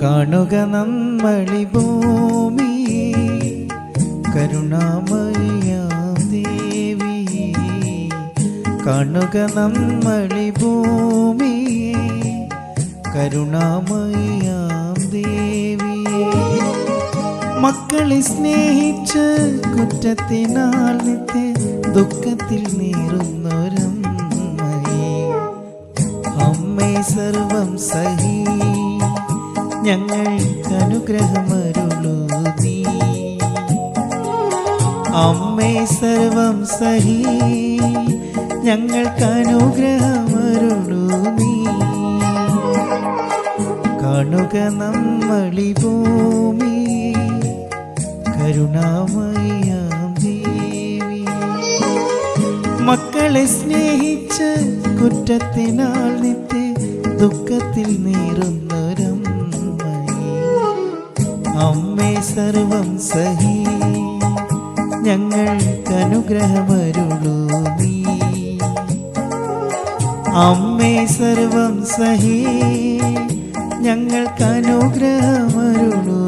കാണുക നമ്മളി ഭൂമി കരുണാമയിയാം ദേവി. കാണുക നമ്മളി ഭൂമി കരുണാമയിയാം ദേവി. മക്കളെ സ്നേഹിച്ച് കുറ്റത്തിനാൽ നിത്യ ദുഃഖത്തിൽ നീറുന്നൊരമ്മയെ, അമ്മേ സർവം സഹി ഞങ്ങൾക്കനുഗ്രഹമരുളൂ നീ. അമ്മേ സർവം സഹി ഞങ്ങൾക്കനുഗ്രഹമരുളൂ നീ. കാണുക നമ്മളി ഭൂമി കരുണാമയിയാം ദേവി. മക്കളെ സ്നേഹിച്ച് കുറ്റത്തിനാൽ നിത്യ ദുഃഖത്തിൽ നീറുന്നൊരമ്മയെ, അമ്മേ സർവം സഹി ഞങ്ങൾക്കനുഗ്രഹമരുളൂ നീ. അമ്മേ സർവം സഹി ഞങ്ങൾക്കനുഗ്രഹമരുളൂ